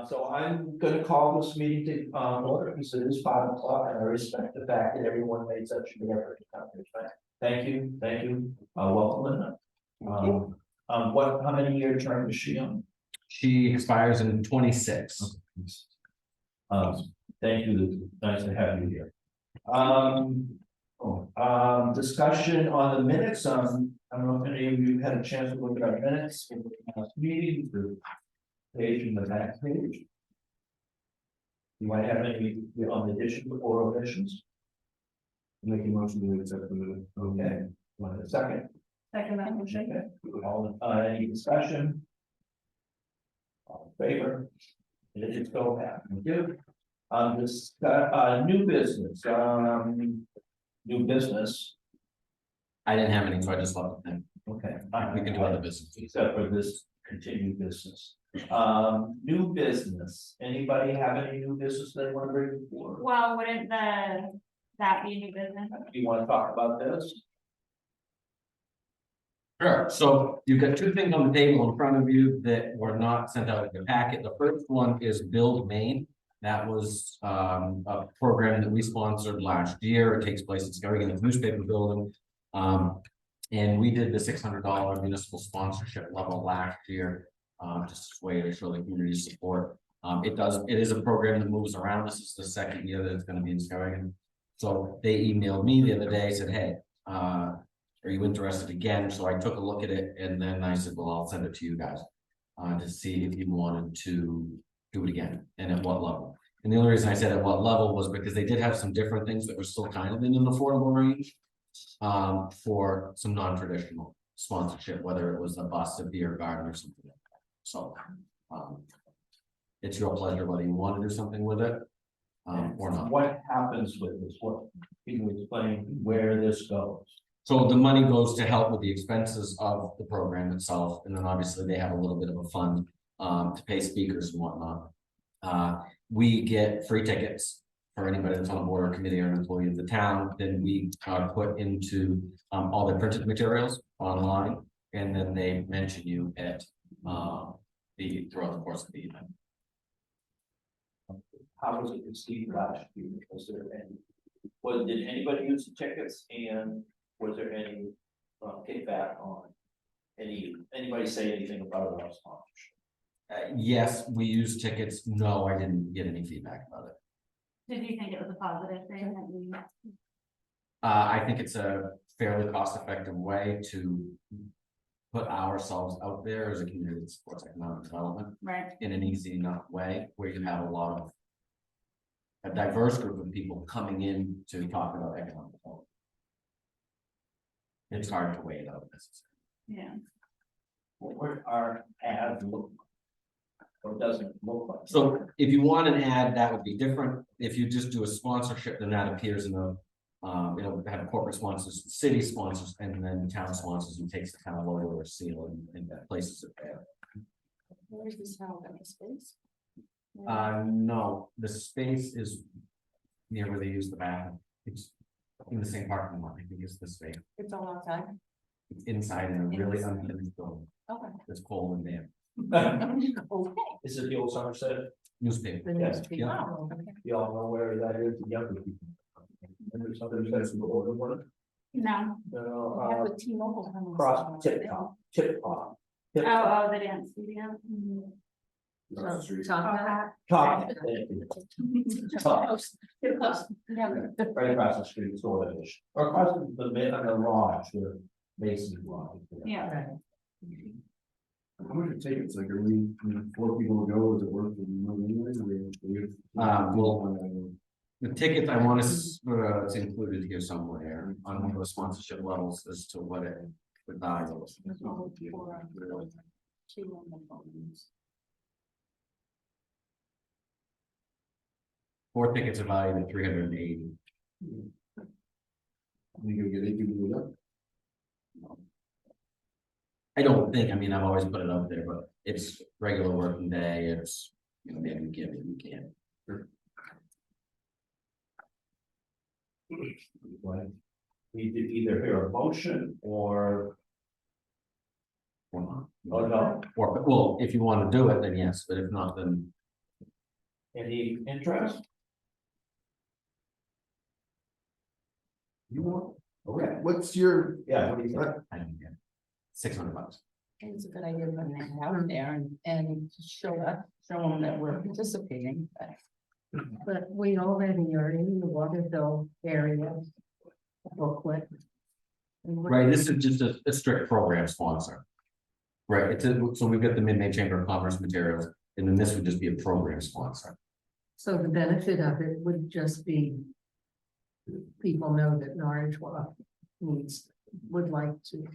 So I'm gonna call this meeting to order because it is 5 o'clock and I respect the fact that everyone made such an effort to come here. Thank you, welcome Linda. How many year term is she on? She expires in 26. Thank you, nice to have you here. Discussion on the minutes, I don't know if any of you had a chance to look at our minutes in the last meeting, the page in the back page. You might have any on addition or omissions. Making motion to accept the minute. Okay, one second. Second that motion. Okay. All, any discussion? All in favor? It is go back. Thank you. This, new business, new business. I didn't have any, so I just left it. Okay. We can do other business. Except for this continued business. New business. Anybody have any new business they want to bring forward? Well, wouldn't that be new business? Do you want to talk about this? Sure. So you've got two things on the table in front of you that were not sent out in the packet. The first one is Build Maine. That was a program that we sponsored last year. It takes place in Skowhegan's newspaper building. And we did the $600 municipal sponsorship level last year, just a way to show the community support. It is a program that moves around. This is the second year that it's going to be in Skowhegan. So they emailed me the other day, said, hey, are you interested again? So I took a look at it and then I said, well, I'll send it to you guys to see if you wanted to do it again and at what level. And the only reason I said at what level was because they did have some different things that were still kind of in an affordable range for some non-traditional sponsorship, whether it was a bus, a beer garden or something like that. So it's your pleasure whether you want to do something with it or not. What happens with this? What can you explain where this goes? So the money goes to help with the expenses of the program itself, and then obviously they have a little bit of a fund to pay speakers and whatnot. We get free tickets for anybody that's on a board or committee or an employee of the town. Then we put into all the printed materials online, and then they mention you at throughout the course of the event. How was it received last year? Was there any? Did anybody use the tickets, and was there any kickback on anybody say anything about our sponsorship? Yes, we use tickets. No, I didn't get any feedback about it. Did you think it was a positive thing that we? I think it's a fairly cost-effective way to put ourselves out there as a community that supports economic development Right. in an easy enough way where you have a diverse group of people coming in to talk about economic development. It's hard to weigh it out necessarily. Yeah. What our ads look like, or doesn't look like? So if you want an ad, that would be different. If you just do a sponsorship, then that appears in the it'll have corporate sponsors, city sponsors, and then town sponsors, and takes the town logo or seal and places it there. Where's this held in the space? No, the space is near where they use the bathroom. It's in the same parking lot. I think it's the space. It's all outside. It's inside in a really unfinished building. Okay. It's cold and damp. Okay. Is it the old Somerset? Newspaper. Yes. Yeah. Oh, okay. You all know where that is, the younger people. And there's something that's the older one. No. No, With T-Mobile. coming cross soon. tip top. Oh, the dance studio. Across the street. Top. Top. Too close. Yeah. Right across the street, sort of, or across the lodge, the Mason lodge. Yeah. How many tickets, like, are we 4 people go, is it worth the money anyways? Well, the tickets, I want to, it's included here somewhere on one of the sponsorship levels as to what it would value. Four tickets are valued at $380. You gonna get 8 people to go? I don't think, I mean, I've always put it out there, but it's regular working day, it's, maybe we can, maybe we can't. We did either hear a motion or Or not. oh no. Or, well, if you want to do it, then yes, but if not, then Any interest? You want, okay, what's your, Yeah, what do you think? I didn't get $600. It's a good idea when they have them there and show them that we're participating. But we already are in the Waterville area. Booklet. Right, this is just a strict program sponsor. Right, so we've got the Mid-May Chamber of Commerce materials, and then this would just be a program sponsor. So the benefit of it would just be people know that Norridgewock would like to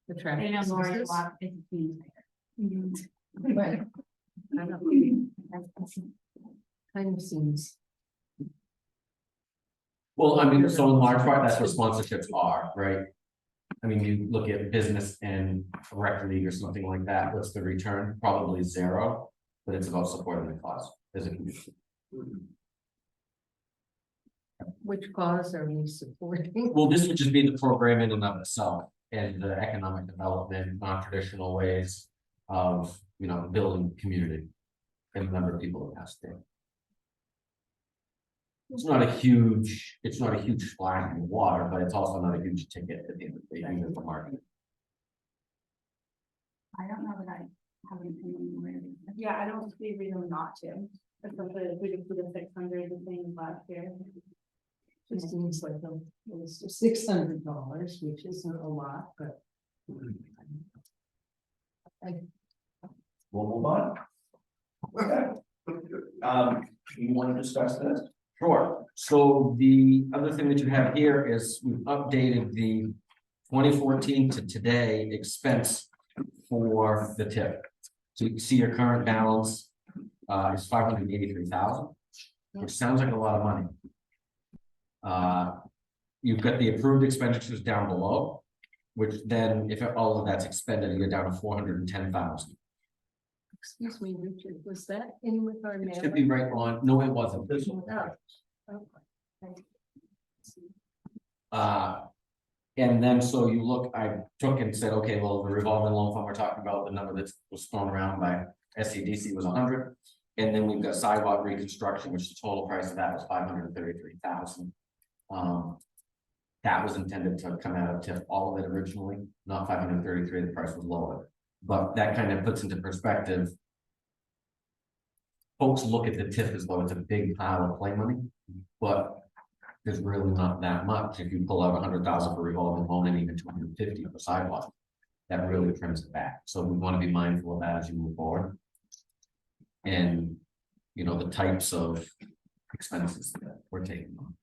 attract. I know Lori businesses. walk is a team. Right. I don't know. Kind of seems. Well, I mean, so in large part, that's what sponsorships are, right? I mean, you look at business and a rec league or something like that, what's the return? Probably zero, but it's about supporting the cause as a community. Which cause are we supporting? Well, this would just be the program in and of itself and the economic development, non-traditional ways of, building community and the number of people that pass through. It's not a huge splash in the water, but it's also not a huge ticket at the end of the day, even for marketing. I don't know that I have an opinion where. Yeah, I don't see a reason not to. Especially if we just do the 600 the thing last year. It seems like it was $600, which isn't a lot, but. We'll move on. Okay. You want to discuss this? Sure. So the other thing that you have here is we've updated the 2014 to today expense for the TIF. So you can see your current balance is 583,000, which sounds like a lot of money. You've got the approved expenditures down below, which then if all of that's expended, you're down to 410,000. Excuse me, Richard, was that in with our It mail? should be right on. No, it wasn't. This one. And then so you look, I took and said, okay, well, the revolving loan fund we're talking about, the number that was thrown around by SCDC was 100. And then we've got sidewalk reconstruction, which the total price of that was 533,000. That was intended to come out of TIF, all of it originally, not 533, the price was lower. But that kind of puts into perspective. Folks look at the TIF as though it's a big pile of play money, but there's really not that much. If you pull out 100,000 for revolving loan and even 250 for sidewalk, that really trims it back. So we want to be mindful of that as you move forward. And, the types of expenses that we're taking on.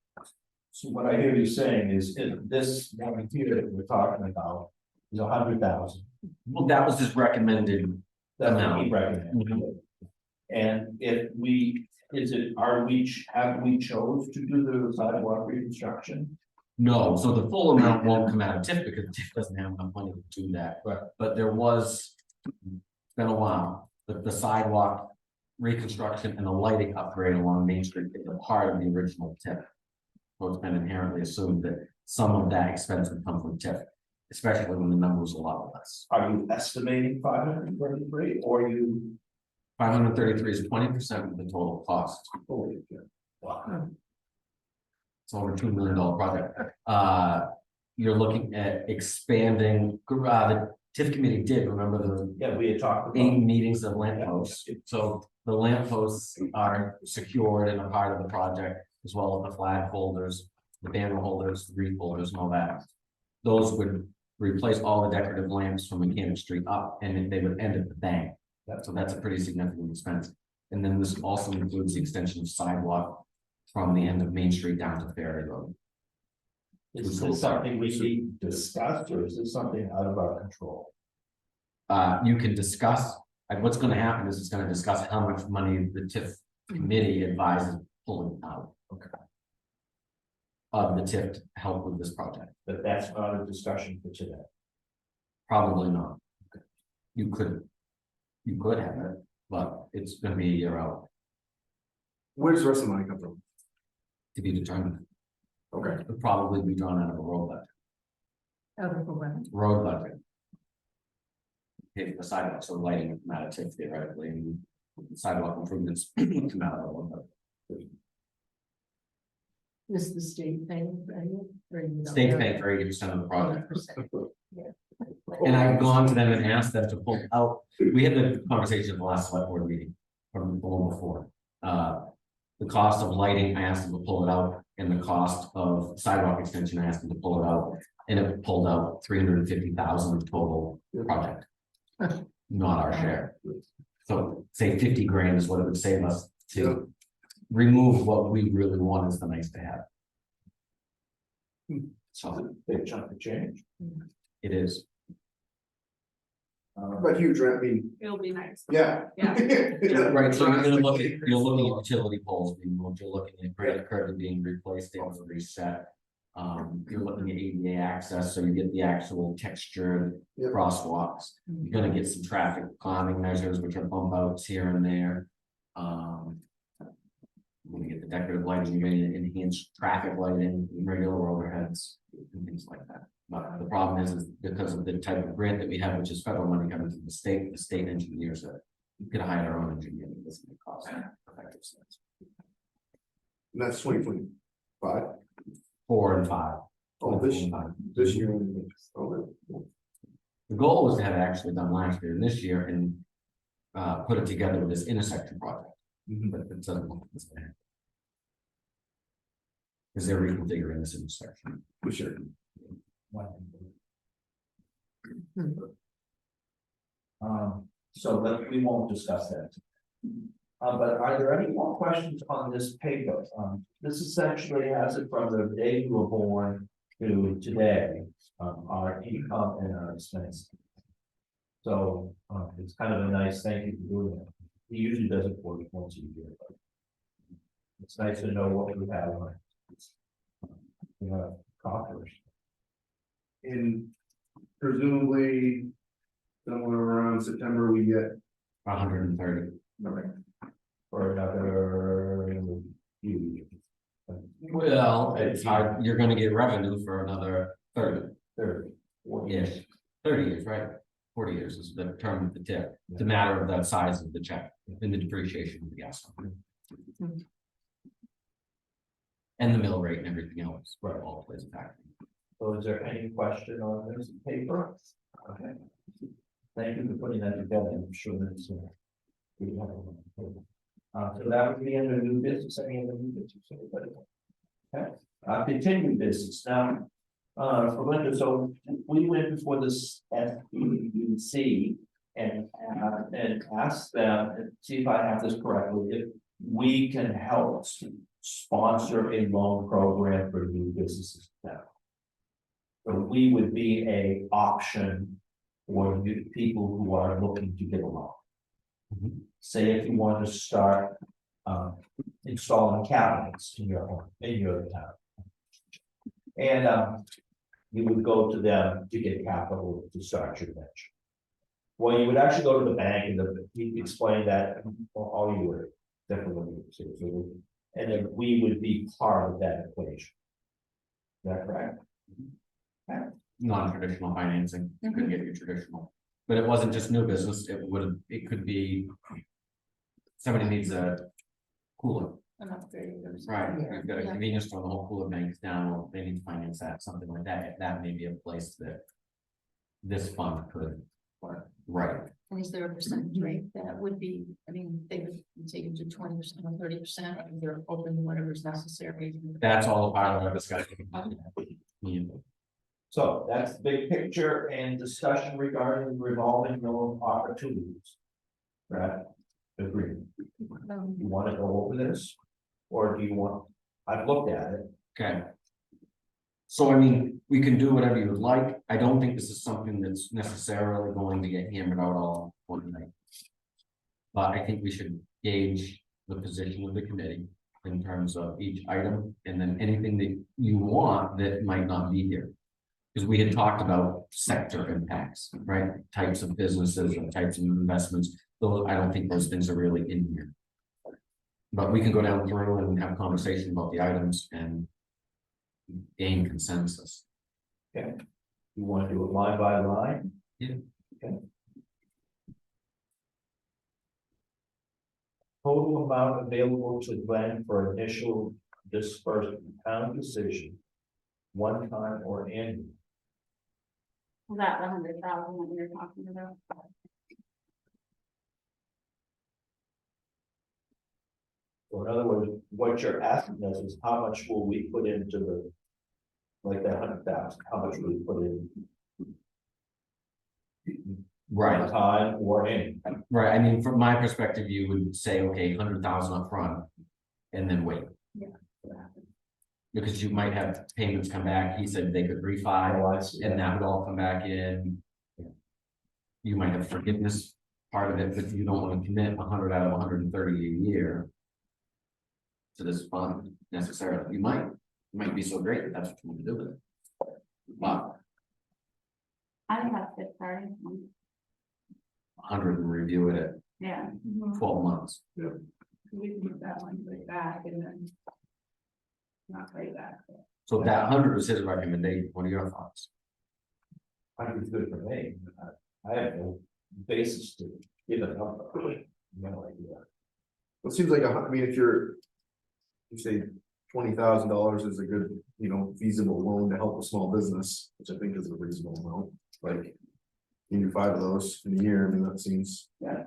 So what I hear you saying is, this one here that we're talking about is 100,000. Well, that was just recommended. That's what Amount. he recommended. And if we, have we chose to do the sidewalk reconstruction? No, so the full amount won't come out of TIF because TIF doesn't have enough money to do that. Right. But there was, it's been a while, but the sidewalk reconstruction and the lighting upgrade along Main Street is a part of the original TIF. So it's been inherently assumed that some of that expense would come from TIF, especially when the number was a lot less. Are you estimating 533 or you? 533 is 20% of the total cost. Wow. It's over $2 million project. You're looking at expanding, the TIF committee did, remember Yeah, we had talked the about. 8 meetings of lampposts. So the lampposts are secured and a part of the project, as well as the flag holders, the banner holders, the wreath holders and all that. Those would replace all the decorative lamps from Mechanic Street up, and then they would end at the bank. So that's a pretty significant expense. And then this also includes the extension of sidewalk from the end of Main Street down to Ferry Road. Is this something we need discussed or is this something out of our control? You can discuss, and what's gonna happen is it's gonna discuss how much money the TIF committee advises pulling out. Okay. Of the TIF to help with this project. But that's not a discussion for today. Probably not. You could have it, but it's gonna be a year out where does the rest of the money come from? to be determined. Okay, It'll probably be drawn out of a road budget. Out of the way. Road budget. Pay for the sidewalks, so lighting would come out of TIF theoretically, and sidewalk improvements come out of it. But Is the state paying for any? Or you don't State's know? paying for 80% of the project. 100%. Yeah. And I've gone to them and asked them to pull out, we had the conversation at the last select board meeting from the one before. The cost of lighting, I asked them to pull it out, and the cost of sidewalk extension, I asked them to pull it out. And it pulled out 350,000 total project. Not our share. So say 50 grand is what it would save us to remove what we really want as the nice to have. So Big chunk of change. it is. But huge, I mean, It'll be nice. yeah. Yeah. Right, so you're looking at utility poles being moved, you're looking at granite curtain being replaced, able to reset. You're looking at ADA access, so you get the actual textured Yep. crosswalks. You're gonna get some traffic calming measures, which are bump outs here and there. You're gonna get the decorative lighting, you're gonna enhance traffic lighting, regular overheads, and things like that. But the problem is because of the type of grant that we have, which is federal money coming from the state engineers that you could hire our own engineer, it doesn't make cost effective sense. That's 2025. 4 and 5. Oh, this year. Oh, The goal was to have it actually done last year and this year and put it together with this intersection project, but it doesn't look like it's gonna happen. Because they're reconfiguring this intersection. for sure. So that we won't discuss that. But are there any more questions on this paper? This essentially has it from the day you were born to today, our income and our expenses. So, it's kind of a nice thank you for doing that. He usually does it for you once a year, but it's nice to know what we have on. Coffers. And presumably, somewhere around September, we get. 130. For another few years. Well, it's hard, you're gonna get revenue for another 30. 30, 40 Yes, 30 years, right? 40 years is the term of the tip. It's a matter of the size of the check and the depreciation of the gas. And the mill rate and everything else, right, all plays a factor. So is there any question on this paper? Okay. Thank you for putting that together. I'm sure that's. So that would be under new business, any other new business, anybody? Okay, continued business now. For Linda, so we went before this SEC and asked them, and see if I have this correctly, if we can help sponsor a loan program for new businesses now. So we would be a option for new people who are looking to get a loan. Say if you want to start installing cabinets in your home, in your town. And you would go to them to get capital to start your venture. Well, you would actually go to the bank and he explained that all you were definitely. And then we would be part of that equation. Is that correct? Non-traditional financing, you could get your traditional, but it wasn't just new business, it could be. Somebody needs a cooler, right, you've got a convenience store, the whole cooler bank is down, well, they need to finance that, something like that, that may be a place that. This fund could, right, And is there a percentage rate that would be, I mean, they would take it to 20% or 30%, or they're open to whatever's necessary? that's all a part of our discussion. So that's the big picture and discussion regarding revolving loan opportunities. Right? Agree. You want to go over this? Or do you want, I've looked at it. Okay. So I mean, we can do whatever you would like. I don't think this is something that's necessarily going to get hammered out all one night. But I think we should gauge the position of the committee in terms of each item, and then anything that you want that might not be here. Because we had talked about sector impacts, right? Types of businesses and types of investments. Those, I don't think those things are really in here. But we can go down through and have a conversation about the items and gain consensus. Okay. You want to do it line by line? Yeah. Okay. amount available to Glenn for initial disbursement, town decision. One time or annual. Was that the 100,000 that we were talking about? So in other words, what you're asking us is how much will we put into the, like that 100,000, how much will we put in? Right, Time or annual. right. I mean, from my perspective, you would say, okay, 100,000 up front, and then wait. Yeah. Because you might have payments come back. He said they could refi, Oh, I see. and that would all come back in. You might have forgiveness part of it, but you don't want to commit 100 out of 130 a year to this fund necessarily. You might be so great that that's what you want to do with it. But I think that's good, sorry. 100 and review it at Yeah. 12 months. We can move that one right back and then. Not right back. So that 100 was his recommendation. What are your thoughts? I think it's good for me. I have no basis to give it up. No idea. It seems like, I mean, if you say $20,000 is a good, you know, feasible loan to help a small business, which I think is a reasonable amount, like. You do 5 of those in a year, I mean, that seems. Yeah,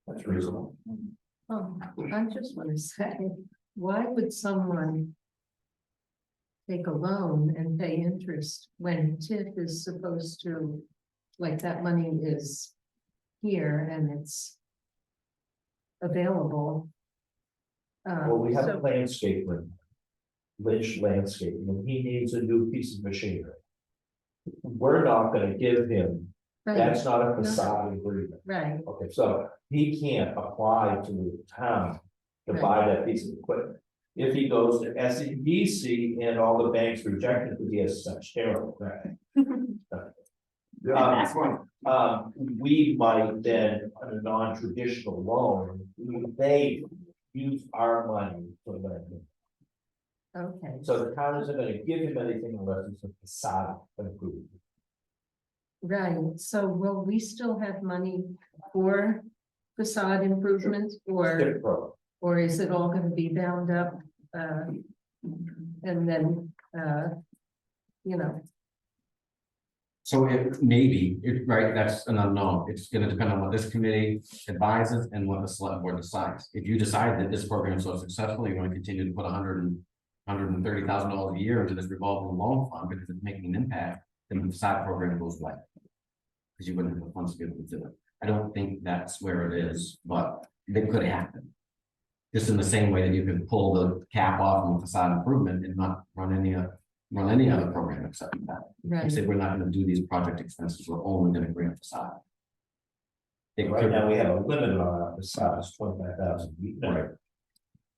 that's reasonable. I just want to say, why would someone take a loan and pay interest when TIF is supposed to, like, that money is here and it's available? Well, we have a So- landscaper, Lynch Landscaping, and he needs a new piece of machinery. We're not gonna give him, that's not a facade agreement. Right, Okay, so he can't apply to the town to Right. buy that piece of equipment. If he goes to SEDC and all the banks reject it because he has such terrible credit. Yeah, it's fine. We might then, on a non-traditional loan, they use our money for lending. okay, So the town isn't gonna give him anything unless it's a facade improvement. right, so will we still have money for facade improvements, or, Tip pro. or is it all gonna be bound up? And then, you know, So it maybe, right, that's an unknown. It's gonna depend on what this committee advises and what the select board decides. If you decide that this program is so successful, you're gonna continue to put $130,000 a year into this revolving loan fund because it's making an impact, then the facade program goes away. Because you wouldn't have the funds to be able to do it. I don't think that's where it is, but it could happen. Just in the same way that you can pull the cap off on facade improvement and not run any other program except that. You right, say, we're not gonna do these project expenses, we're only gonna grant facade. It Right could- now, we have a limit on our facade, it's 25,000. Right.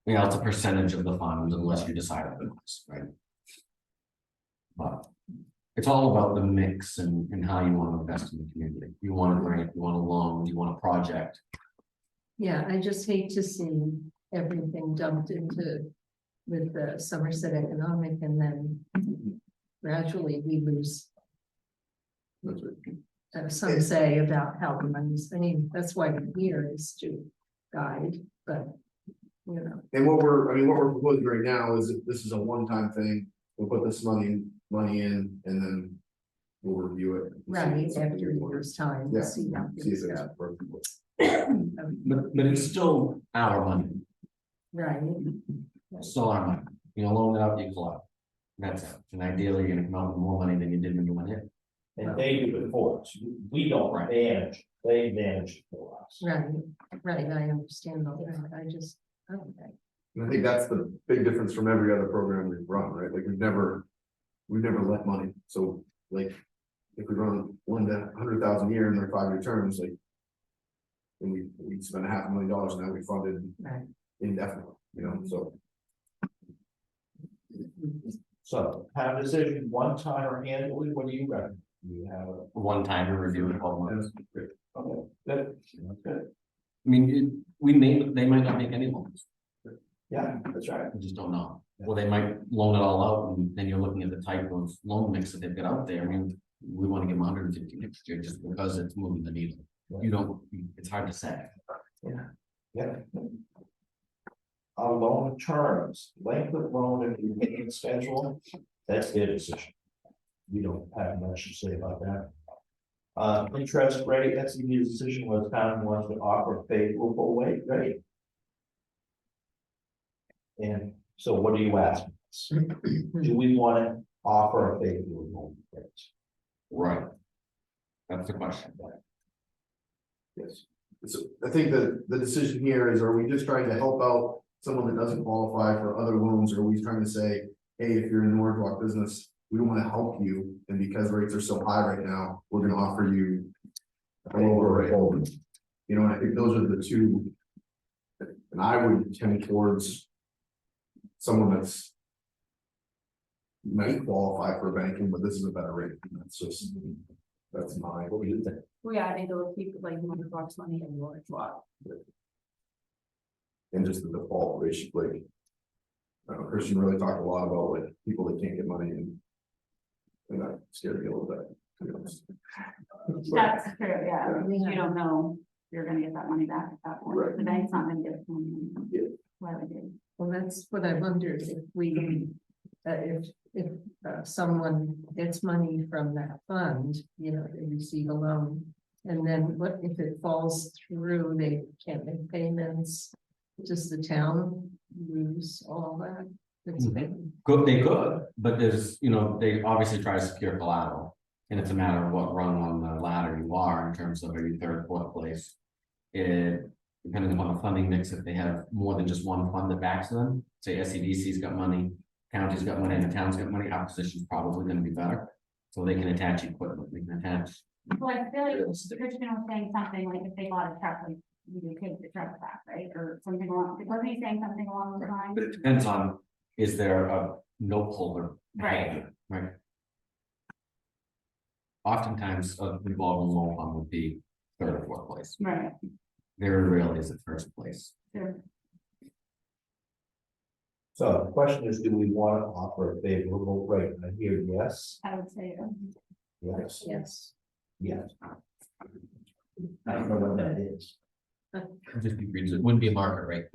You know, it's a percentage of the fund unless you decide otherwise, right? But it's all about the mix and how you want to invest in the community. You want a grant, you want a loan, you want a project. yeah, I just hate to see everything dumped into with the Somerset Economic, and then gradually we lose. That's right. Some say about how the money's, I mean, that's why we're here is to guide, but, you know, And what we're proposing right now is that this is a one-time thing, we'll put this money in, and then we'll review it. right, after a year's time. Yeah, See how See if things it's go. working. But it's still our money, Right, it's still our money. You know, loan it out, you collect. That's it. And ideally, you're gonna come out with more money than you did when you went in. And they do it for us, we don't manage, they manage it for us. right, I understand all that, I just, okay, And I think that's the big difference from every other program we've run, right? Like, we've never lent money, so like. If we run lend $100,000 a year in their 5-year terms, like. And we spend $500,000 and now we funded right. indefinitely, you know, so. So, town decision, one time or annually, what do you recommend? Do you have a? One time to review in 12 months. Okay, good, good, I mean, they might not make any loans. yeah, that's right. I just don't know. Well, they might loan it all out and then you're looking at the type of loan mix that they've got out there. I mean, we want to give them 150 next year just because it's moving the needle. You don't, it's hard to say. Yeah. loan terms, length of loan and repayment schedule, that's their decision. We don't have much to say about that. Interest rate, that's the decision whether the town wants to offer a favorable rate. And so what do you ask? Do we want to offer a favorable rate? Right. That's the question. Yes. So I think that the decision here is, are we just trying to help out someone that doesn't qualify for other loans? Or are we trying to say, hey, if you're in Norridgewock business, we want to help you, and because rates are so high right now, we're gonna offer you a lower rate. You know, and I think those are the two. And I would tend towards someone that's might qualify for banking, but this is a better rate. That's my, what do you think? Well, yeah, I think they'll keep like Norridgewock's money in Norridgewock. And just the default ratio, like. Christian really talked a lot about like people that can't get money and that scared me a little bit, to be honest. That's true, yeah, you don't know if you're gonna get that money back at that point, Right. the bank's not gonna give it to Yeah. you. Why would they? Well, that's what I wondered, if we, if someone gets money from that fund, you know, they receive a loan. And then what if it falls through, they can't make payments, does the town lose all that? It's been- Good, they could, but there's, you know, they obviously try to secure collateral. And it's a matter of what rung on the ladder you are in terms of maybe third, fourth place. It, depending upon the funding mix, if they have more than just one fund that backs them, say SEDC's got money, county's got money, and the town's got money, our position's probably gonna be better. So they can attach equipment, they can attach. Well, I feel like Christian was saying something like if they bought a truck, like you take the truck back, right, or something along, wasn't he saying something along those lines? But it depends on, is there a note holder? Right. Right. Oftentimes, a revolving loan fund would be third or fourth place. Right, Very rarely is it first place. sure. So the question is, do we want to offer a favorable rate? And I hear yes, I would say, yes, Yes. yes. I don't know what that is. Just be, it wouldn't be a market rate.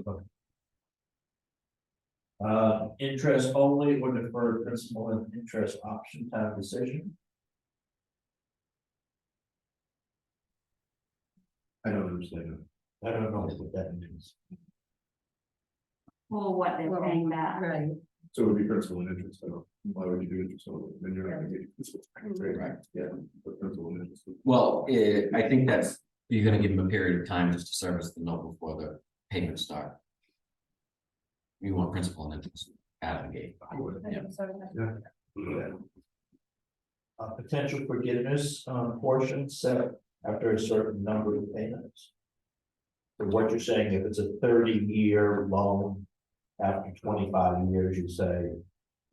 Interest only or deferred principal and interest option time decision. I don't understand. I don't know what that means. well, what they're Well, paying back. Right, So it would be principal and interest, I don't, why would you do interest only? Then you're not gonna get principal. Right. Yeah, but principal and interest. Well, I think that's, you're gonna give them a period of time just to service the note before the payments start. You want principal and interest out of the gate. I would. Yeah. Yeah. Potential forgiveness portion set after a certain number of payments. So what you're saying, if it's a 30-year loan, after 25 years, you say,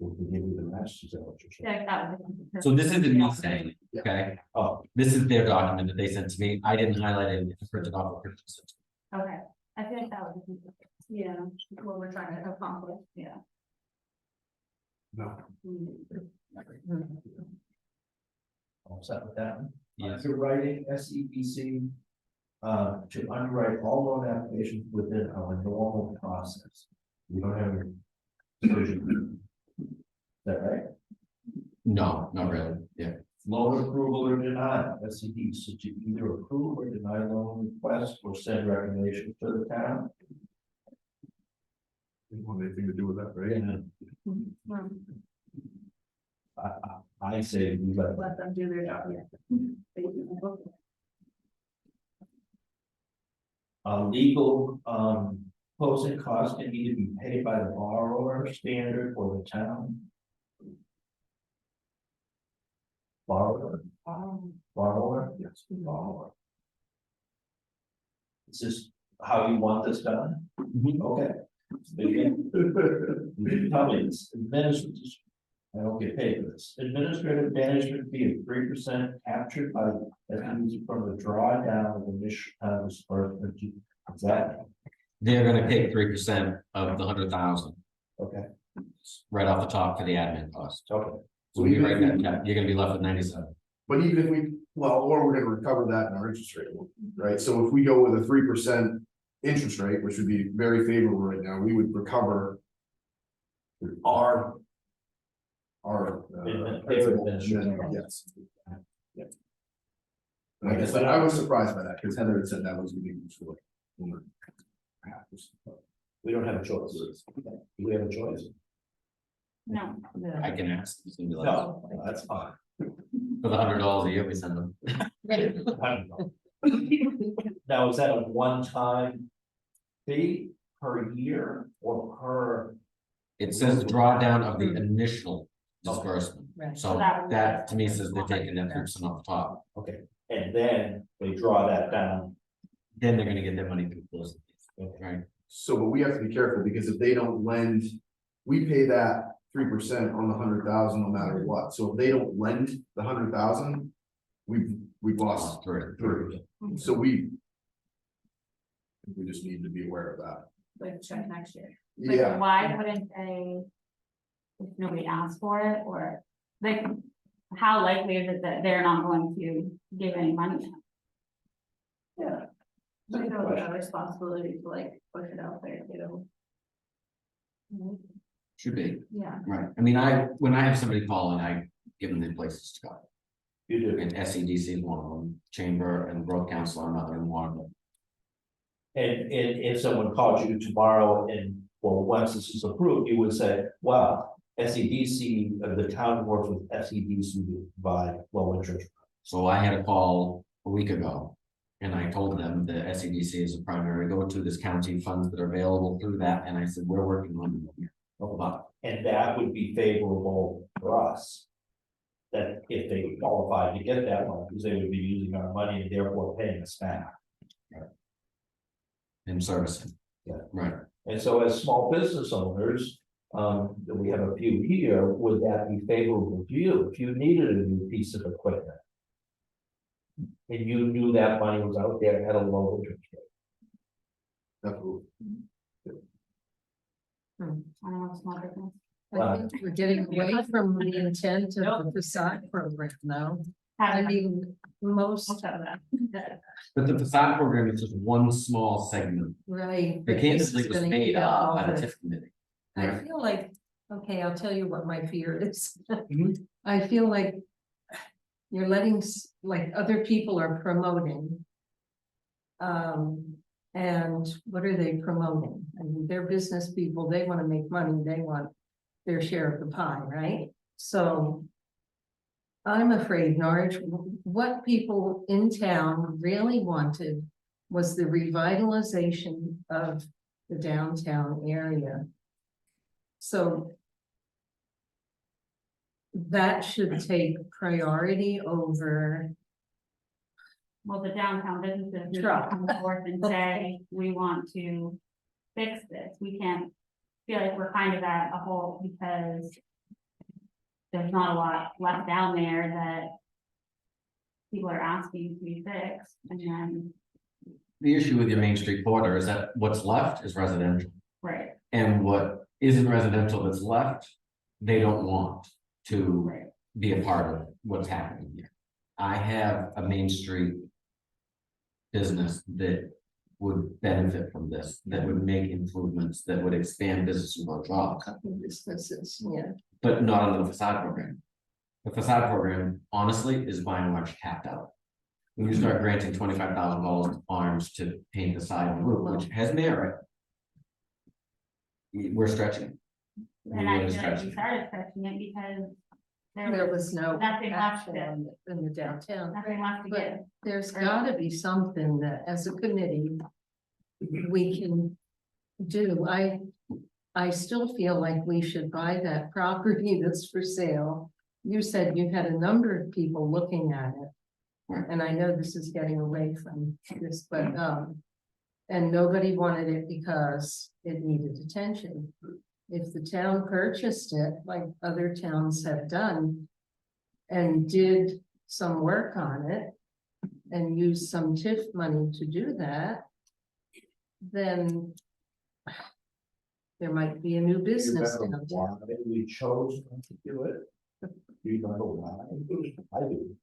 we'll give you the rest, is that what you're saying? Yeah, that would. So this isn't me saying, it, okay? Oh, This is their document that they sent to me. I didn't highlight it, it's printed off. Okay, I feel like that would, yeah, what we're trying to accomplish, yeah. No. all set with that. Yes. Underwriting SEPC. To underwrite all loan applications within our normal process. We don't have a decision. Is that right? No, not really, yeah. Loan approval or denial, SED, so to either approve or deny loan request or send recommendation to the town. Didn't want anything to do with that, right? And I say we let Let them do their job, yeah. legal, closing costs can either be paid by the borrower, standard, or the town. Borrower, yes, borrower. Is this how you want this done? Okay. Begin. You can tell me it's administrative. I don't get paid for this. Administrative management fee of 3% captured by from the drawdown of initial disbursement. Is that They're gonna take 3% of the 100,000 okay? right off the top for the admin cost. Okay. So when you write that check, you're gonna be left with 97. But even if we, well, or we're gonna recover that in our interest rate, right? So if we go with a 3%, interest rate, which would be very favorable right now, we would recover. Our. Yes. Yeah. And I guess I was surprised by that, because Heather had said that was gonna be useful. We don't have a choice. Do we have a choice? No, I can ask. It's gonna be like, No, that's fine. For the $100 a year we send them. I don't know. Now, is that a one-time fee per year or per? It says drawdown of the initial disbursement. Right. So that to me says they're taking that 3% off the top. Okay, and then they draw that down. Then they're gonna get their money through closing. Right? So, but we have to be careful, because if they don't lend, we pay that 3% on the 100,000 no matter what, so if they don't lend the 100,000. We've lost three, so we just need to be aware of that. like check next year. Like, Yeah, why wouldn't they? If nobody asks for it, or like, how likely is it that they're not going to give any money? Yeah. I know it's our responsibility to like push it out there, you know. Should be, Yeah, right. I mean, when I have somebody call and I give them the places to go. You do. And SEDC is one of them, Chamber and Growth Council, another one of them. And if someone called you tomorrow and, well, once this is approved, you would say, wow, SEDC, the town works with SEDC to provide low interest. So I had a call a week ago. And I told them the SEDC is a primary go-to, this county funds that are available through that, and I said, we're working on it. And that would be favorable for us. That if they qualified to get that one, because they would be using our money and therefore paying us back. In servicing. Yeah. Right. And so as small business owners, we have a few here, would that be favorable to you if you needed a new piece of equipment? And you knew that money was out there at a low interest rate. definitely. I don't know, small business. I think we're getting away from the intent of the facade program now. I mean, most, Most of that. But the facade program is just one small segment. right. The but Kansas this is League was gonna made eat up by all the the- TIF committee. I Right. feel like, okay, I'll tell you what my fear is. Mhm. I feel like you're letting, like, other people are promoting. And what are they promoting? I mean, they're business people, they wanna make money, they want their share of the pie, right? So I'm afraid Norwich, what people in town really wanted was the revitalization of the downtown area. So that should take priority over, Well, the downtown businesses need to Truck. come forth and say, we want to fix this. We can't feel like we're kind of at a hole because there's not a lot left down there that people are asking to be fixed, and then, The issue with your Main Street corridor is that what's left is residential. right, And what isn't residential that's left, they don't want to right. be a part of what's happening here. I have a Main Street business that would benefit from this, that would make improvements, that would expand business and grow jobs, businesses, yeah. but not under the facade program. The facade program, honestly, is by and large tapped out. When you start granting $25,000 to farms to paint the side of the roof, which has merit. We're stretching. And I feel like we started stretching it because There there was was no nothing left action to, in the downtown. nothing left to But give. there's gotta be something that as a committee, we can do. I still feel like we should buy that property that's for sale. You said you had a number of people looking at it. And I know this is getting away from this, but, and nobody wanted it because it needed attention. If the town purchased it, like other towns have done, and did some work on it, and used some TIF money to do that, then there might be a new business You remember downtown. why we chose not to do it? Do you remember why? I do.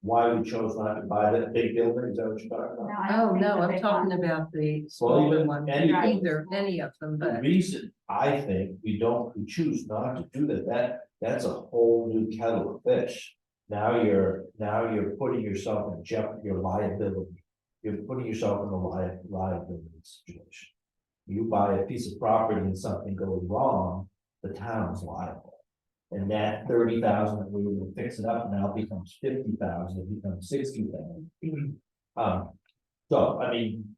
why we chose not to buy that big building, is that what you're talking No, about? I don't Oh, think no, that I'm they talking want- about the Well, smaller even one, any- any of them, The but reason, I think, we choose not to do that's a whole new kettle of fish. Now you're putting yourself in jeopardy, your liability, you're putting yourself in a liability situation. You buy a piece of property and something goes wrong, the town's liable. And that 30,000 that we will fix it up now becomes 50,000, it becomes 60,000. So, I mean.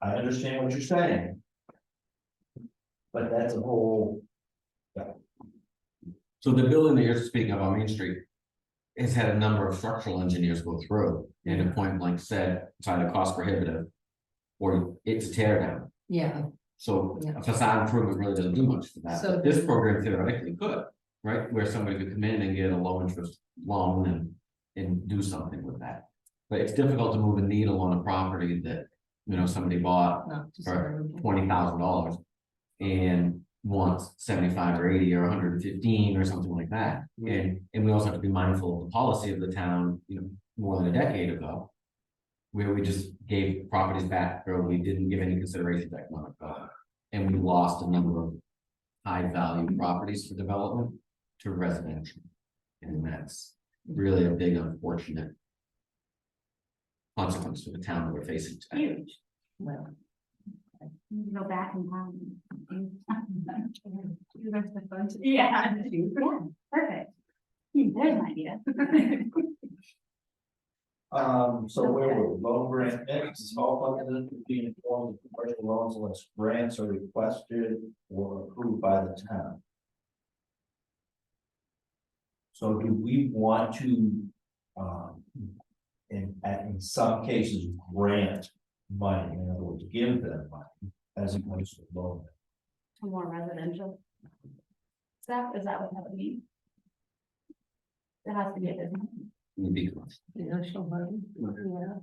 I understand what you're saying. But that's a whole, So the building that you're speaking of on Main Street has had a number of structural engineers go through and at point blank said it's either cost prohibitive or it's a tear down. yeah, So Yeah. a facade improvement really doesn't do much for that. So But this then- program theoretically could, right? Where somebody could come in and get a low interest loan and do something with that. But it's difficult to move a needle on a property that, somebody bought not just. for $20,000 and wants 75 or 80 or 115 or something like that. And we also have to be mindful of the policy of the town, more than a decade ago. Where we just gave properties back, or we didn't give any consideration to economic development. And we lost a number of high value properties for development to residential. And that's really a big unfortunate consequence for the town that we're facing today. Huge. Well, You can go back in time. Yeah. Yeah, perfect. There's an idea. so where were we? Loan grant mix, all funded to be in form of commercial loans unless grants are requested or approved by the town. So do we want to, in some cases, grant money, in other words, give them money as opposed to loan? More residential. Is that what that would mean? It has to be a business. Would be close. commercial loan, yeah.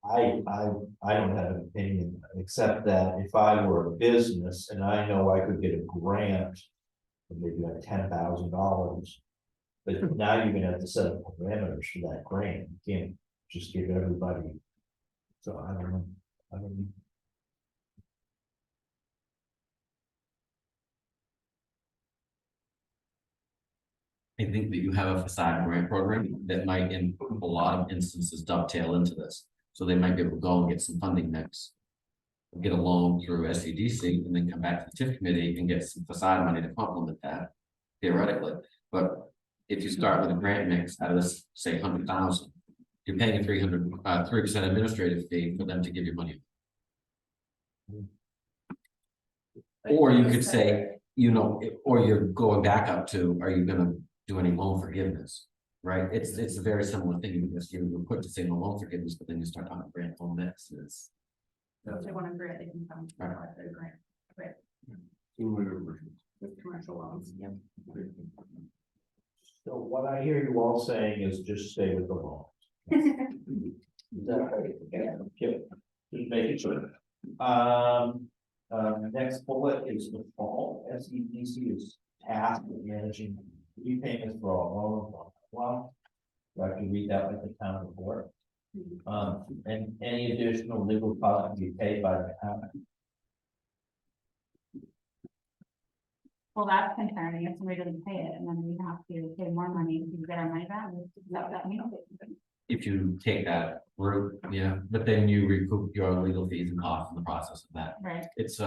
I don't have an opinion, except that if I were a business and I know I could get a grant. Maybe like $10,000. But now you're gonna have to set up parameters for that grant, you can't just give everybody. So I don't know, I don't know. I think that you have a facade grant program that might in a lot of instances dovetail into this. So they might be able to go and get some funding next. Get a loan through SCDC and then come back to the TIF committee and get some facade money to complement that theoretically. But if you start with a grant mix out of this, say 100,000, you're paying a 3% administrative fee for them to give you money. Or you could say, or you're going back up to, are you gonna do any loan forgiveness? Right? It's a very similar thing because you're put to say no loan forgiveness, but then you start talking grant loan mix. If they want to grant, they can come. Right. Their grant. With commercial loans, yeah. So what I hear you all saying is just stay with the law. Is that right? Yeah. Just making sure. Next bullet is the fall, SEDC is tasked with managing repayments for all loans. Well, I have to read that like the town report. And any additional legal costs to be paid by the town. Well, that's concerning if somebody doesn't pay it and then we have to pay more money to get our money back. Is that what that means? If you take that route, yeah, but then you recoup your legal fees and costs in the process of that. Right. It's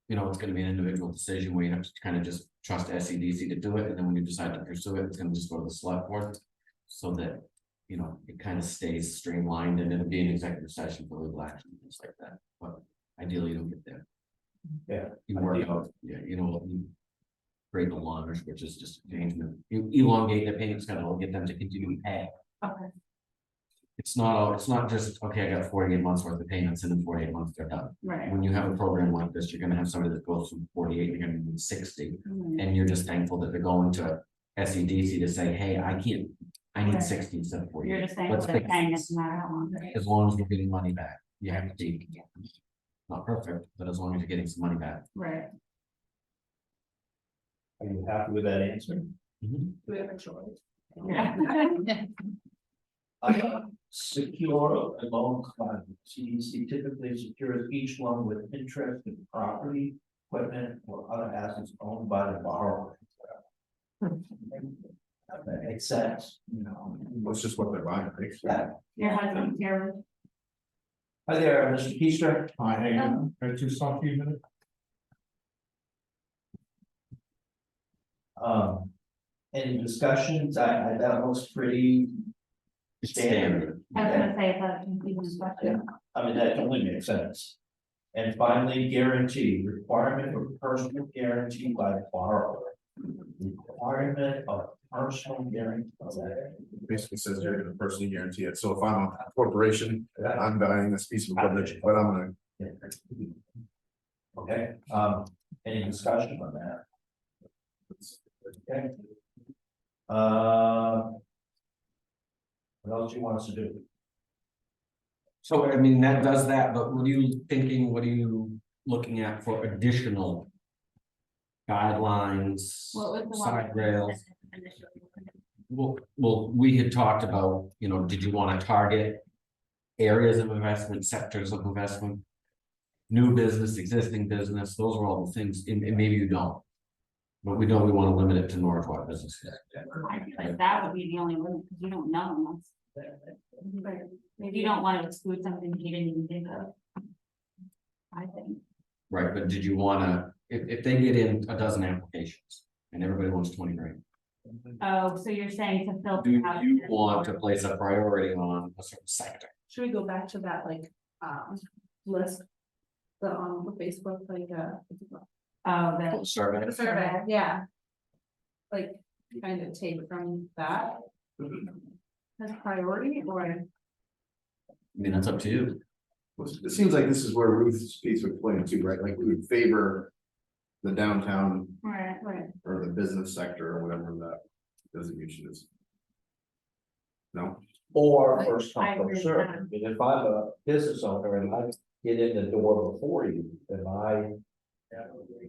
it's gonna be an individual decision where you have to kind of just trust SEDC to do it, and then when you decide to pursue it, it's gonna just go to the select board. So that, it kind of stays streamlined and it'll be an executive session for legal action, things like that, but ideally you don't get there. Yeah. You work out, you break the launch, which is just arrangement, you elongate the payment schedule, get them to continue to pay. Okay. It's not just, okay, I got 48 months worth of payments and in 48 months they're done. Right. When you have a program like this, you're gonna have somebody that goes from 48, you're gonna need 60. Mhm. And you're just thankful that they're going to SEDC to say, hey, I need Right. 60 instead of 48. You're just saying Let's they're fix paying this. us no matter how long. As long as we're getting money back, you have to be not perfect, but as long as you're getting some money back. Right. Are you happy with that answer? Mhm. We have a choice. Yeah. Secure a loan client. CDC typically secures each loan with interest in property, equipment, or other assets owned by the borrower. That makes sense, you know. That's just what they're buying, right? Yeah. Your husband's here. Hi there, Mr. Keister. Hi, how you doing? Ready to talk to you a minute? Any discussions? That looks pretty standard. I was gonna say, but confusing question. I mean, that only makes sense. And finally, guarantee, requirement of personal guarantee by borrower. Requirement of personal guarantee. Basically says you're gonna personally guarantee it, so if I'm a corporation, Yeah. I'm buying this piece of equipment, but I'm gonna. Okay, any discussion on that? Okay. What else do you want us to do? So, I mean, that does that, but what are you thinking, what are you looking at for additional? Guidelines, What was the one? side rails? Well, we had talked about, you know, did you want to target? Areas of investment, sectors of investment. New business, existing business, those are all the things, and maybe you don't. But we don't, we want to limit it to Norridgewock businesses. I feel like that would be the only one, because you don't know unless. Maybe you don't want to exclude something you didn't even think of. I think. Right, but did you wanna, if they get in a dozen applications and everybody wants 20 grand, Oh, so you're saying to filter do out. you want to place a priority on a certain sector? Should we go back to that like, list? The, Facebook, like, Oh, the. Survey? the survey, yeah. Like, kind of take from that. As priority or? I mean, that's up to you. It seems like this is where Ruth's piece would play into, right, like we would favor. The downtown Right. or the business sector or whatever that designation is. No, Or first I come, agree first with served. that. I mean, if I'm a business owner and I get in the door before you, then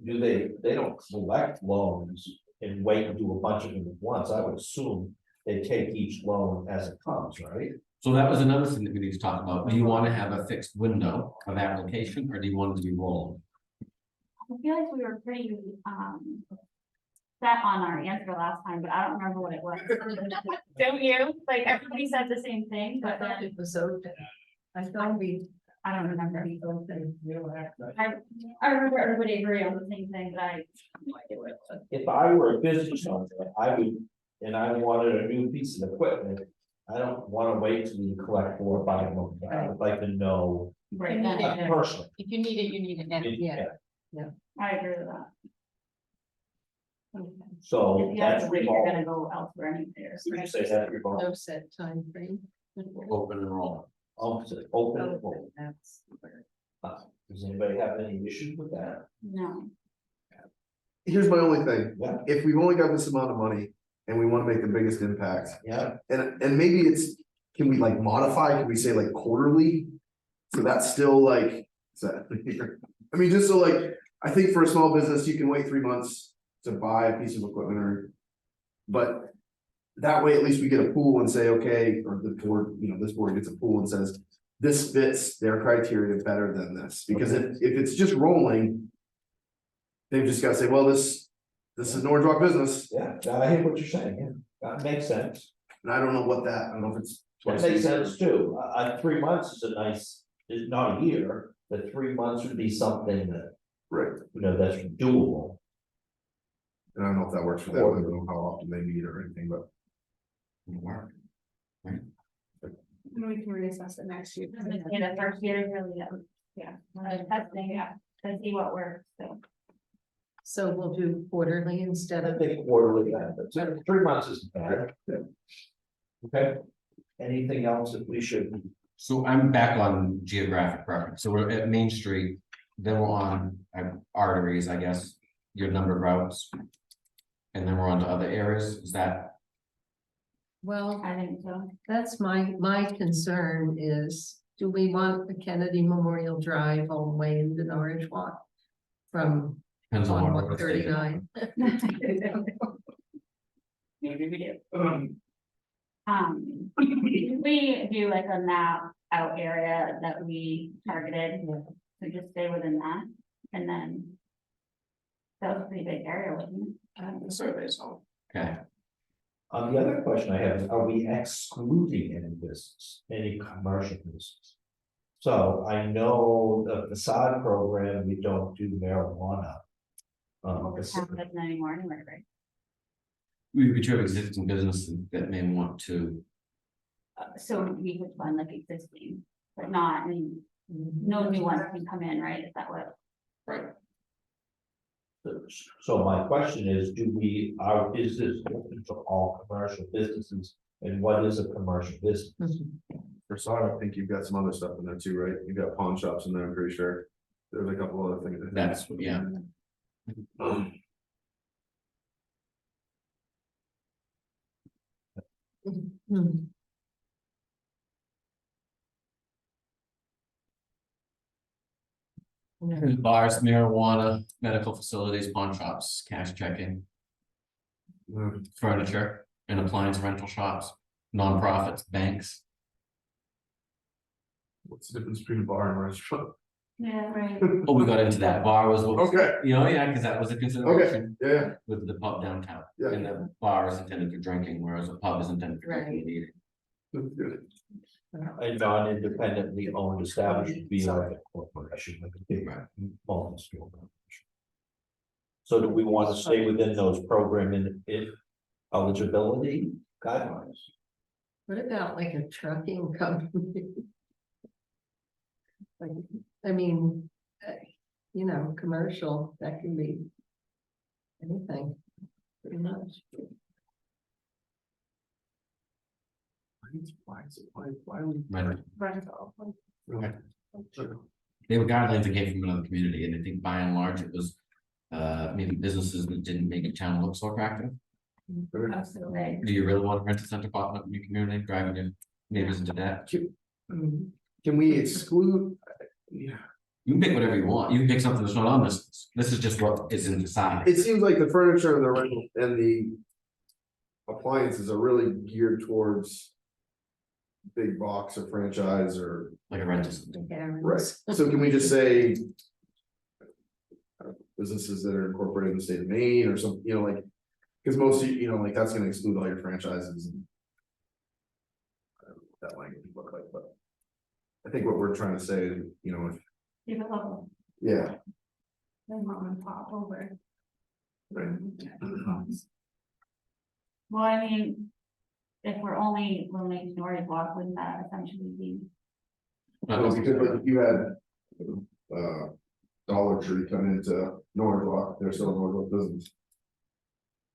they don't collect loans and wait and do a bunch of them at once. I would assume they take each loan as it comes, right? So that was another thing that we need to talk about. Do you want to have a fixed window of application or do you want it to be rolling? I feel like we were pretty, set on our answer last time, but I don't remember what it was. Don't you? Like, everybody said the same thing, but then It was open. I thought we. I don't remember. Open, you know, I remember everybody agreed on the same thing, but I. If I were a business owner, I would, and I wanted a new piece of equipment. I don't wanna wait till you collect 4 or 5 months. I would like to know Right, You need then. it. personally. If you need it, you need it now, yeah. I agree with that. So If you have that's to wait, you're gonna revolving. go elsewhere anyway. Would you say that revolving? No set time frame. Open and rolling. Oh, is it open and full? That's. Does anybody have any issues with that? No, here's my only thing, Yeah, if we've only got this amount of money and we wanna make the biggest impact. yeah, And maybe it's, can we like modify, can we say like quarterly? So that's still like, is that, I mean, just so like, I think for a small business, you can wait 3 months to buy a piece of equipment or. But that way, at least we get a pool and say, okay, or the board, you know, this board gets a pool and says. This fits their criteria better than this, because if it's just rolling. They've just gotta say, well, this is Norridgewock business, yeah, I hear what you're saying, yeah, that makes sense. and I don't know what that, I don't know if it's. That makes sense too, 3 months is is not a year, but 3 months would be something that, Right, you know, that's doable. and I don't know if that works for them, I don't know how often they meet or anything, but. Work. We can reassess it next year. in the first year, really, testing, to see what works, so. So we'll do quarterly instead I of. think quarterly, but 3 months isn't bad. Okay, anything else that we should, So I'm back on geographic preference. So we're at Main Street, then we're on arteries, I guess, your numbered routes. And then we're on to other areas. Is that, Well, I think so. that's my concern is, do we want the Kennedy Memorial Drive all the way into Norridgewock? From Depends on on what we're taking. 139. Maybe we do. We do like a map out area that we targeted, so just stay within that, and then. That was a pretty big area, wasn't it? The surveys, okay. The other question I have is, are we excluding any business, any commercial business? So I know the facade program, we don't do marijuana. The town doesn't anymore anyway, right? We do have existing businesses that may want to, So we could find like existing, but not, I mean, no new ones can come in, right? Is that what? right, So my question is, is this open to all commercial businesses? And what is a commercial business? For sod, I think you've got some other stuff in there too, right? You've got pawn shops in there, I'm pretty sure. There's a couple other things. that's, yeah. Bars, marijuana, medical facilities, pawn shops, cash checking, furniture and appliance rental shops, nonprofits, banks. What's the difference between a bar and a restaurant? Yeah, right. Oh, we got into that. Bar was, Okay, you know, yeah, because that was a consideration yeah, with the pub downtown. yeah. And the bar is intended for drinking, whereas a pub is intended for drinking Right. and eating. That's good. A non-independently owned establishment would be like a corporation, like a big multi-store corporation. So do we want to stay within those program in eligibility guidelines? What about like a trucking company? Like, I mean, you know, commercial, that can be anything, pretty much. Why are we? Right. Rental. Okay. They were guidelines that came from another community, and I think by and large it was maybe businesses that didn't make a town look so attractive. Absolutely. Do you really want to rent a center pop up in your community, driving your neighbors into that? Can we exclude? Yeah, You can pick whatever you want. You can pick something that's not on this list. This is just what is in the side. it seems like the furniture and the rental and the appliances are really geared towards big box or franchise or, Like a rental center. right, so can we just say businesses that are incorporated in the state of Maine or something, you know, like, because most, you know, like, that's gonna exclude all your franchises and I don't know what that language would look like, but I think what we're trying to say, you know, if, Keep it local. yeah, Then mom and pop over. right. Well, I mean, if we're only limiting Norridgewock, wouldn't that essentially be? Well, because like if you had Dollar Tree come into Norridgewock, they're still a Norridgewock business.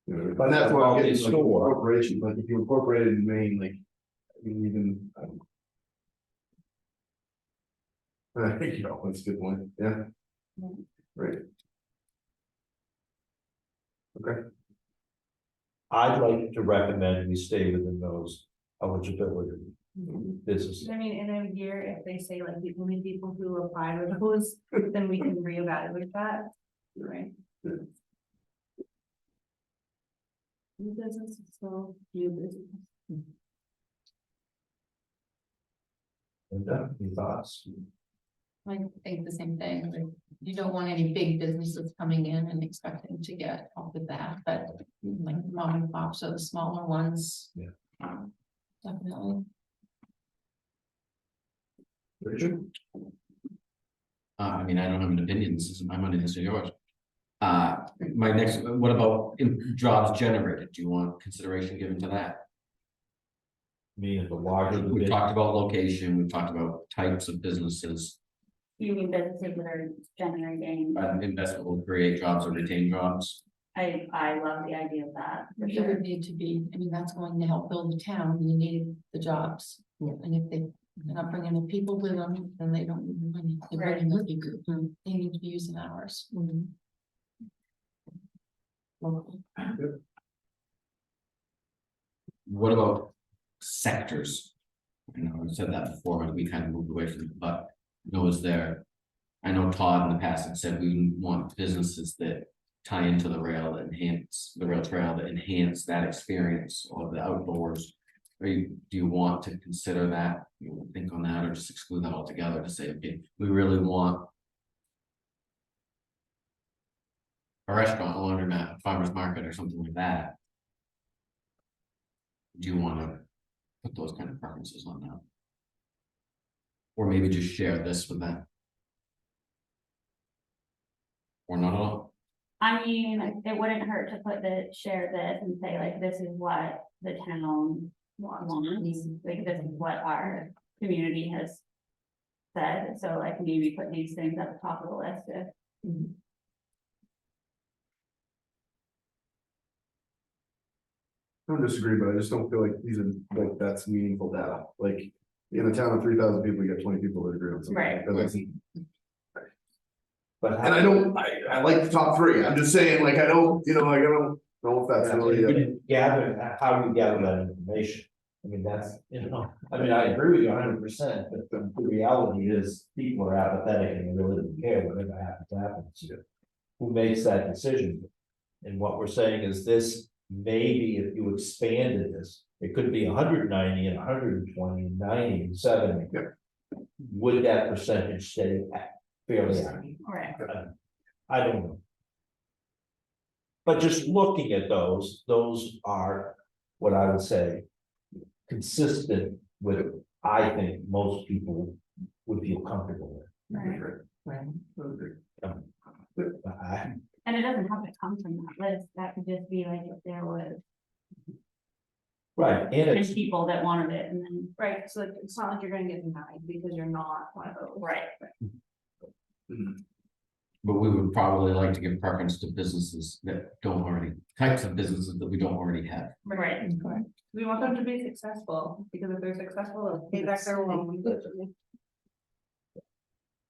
You know, but that's why I'm getting like incorporation, like if you incorporated in Maine, like, I mean, even. You know, that's a good point, yeah. Right. Okay, I'd like to recommend we stay within those eligibility businesses. I mean, in a year, if they say like the only people who apply to those, then we can reevaluate that. Right. New business, so new business. And any thoughts? I think the same thing, like, you don't want any big businesses coming in and expecting to get off with that, but like mom and pops are the smaller ones. Yeah. Definitely. Richard? I mean, I don't have an opinion. This isn't my money, this is yours. My next, what about jobs generated? Do you want consideration given to that? Meaning the larger the We've business. talked about location, we've talked about types of businesses, You mean businesses that are generating, investment will create jobs or retain jobs. I love the idea of that. for It sure. would need to be, I mean, that's going to help build the town, you need the jobs. And if they're not bringing the people with them, then they don't need the money. They're bringing the people, they need to be using ours. What about sectors? I know I said that before, and we kind of moved away from it, but you know, is there I know Todd in the past had said we want businesses that tie into the rail, that enhance the rail trail, that enhance that experience of the outdoors. Do you want to consider that, you think on that, or just exclude that altogether to say, okay, we really want a restaurant, a laundromat, a farmer's market or something like that? Do you want to put those kind of preferences on that? Or maybe just share this with them? Or not at all? I mean, it wouldn't hurt to share this and say like, this is what the town wants, like this is what our community has said, so like maybe put these things at the top of the list if. I don't disagree, but I just don't feel like these are, like, that's meaningful data, like, in a town of 3,000 people, you get 20 people that agree on something. Right. That doesn't- But And I don't, I like the top three, I'm just saying, like, I don't, you know, like, I don't know if that's we really. didn't gather, how do we gather that information? I mean, that's, you know, I mean, I agree with you 100%, but the reality is people are apathetic and they really don't care whatever happens to you. Who makes that decision? And what we're saying is this, maybe if you expanded this, it could be 190 and 120 and 90 and 70. Yep. Would that percentage stay fairly accurate? Right. I don't know. But just looking at those are what I would say consistent with, I think most people would feel comfortable with. Right. I- And it doesn't have to come from that list, that could just be like if there was Right, and 10 it's, people that wanted it and then. Right, so it's not like you're gonna get denied because you're not one of those. Right. But we would probably like to give preference to businesses that don't already, types of businesses that we don't already have. Right. We want them to be successful, because if they're successful, they'll pay back their loan.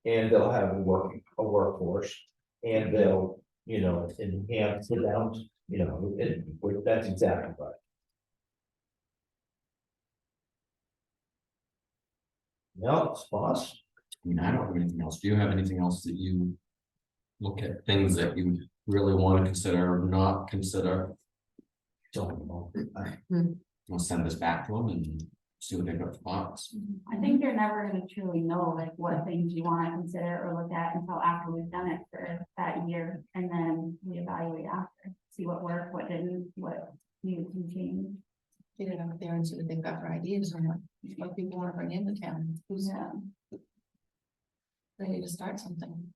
and they'll have a workforce, and they'll, you know, enhance the down, you know, that's exactly right. No, boss. I mean, I don't have anything else. Do you have anything else that you look at things that you really want to consider or not consider? Don't know. We'll send this back to them and see what they got for thoughts. I think you're never gonna truly know like what things you wanna consider or look at until after we've done it for that year, and then we evaluate after, see what worked, what didn't, what needed to change. Get it out there and see what they've got for ideas or what people want to bring into town, who's Yeah. ready to start something.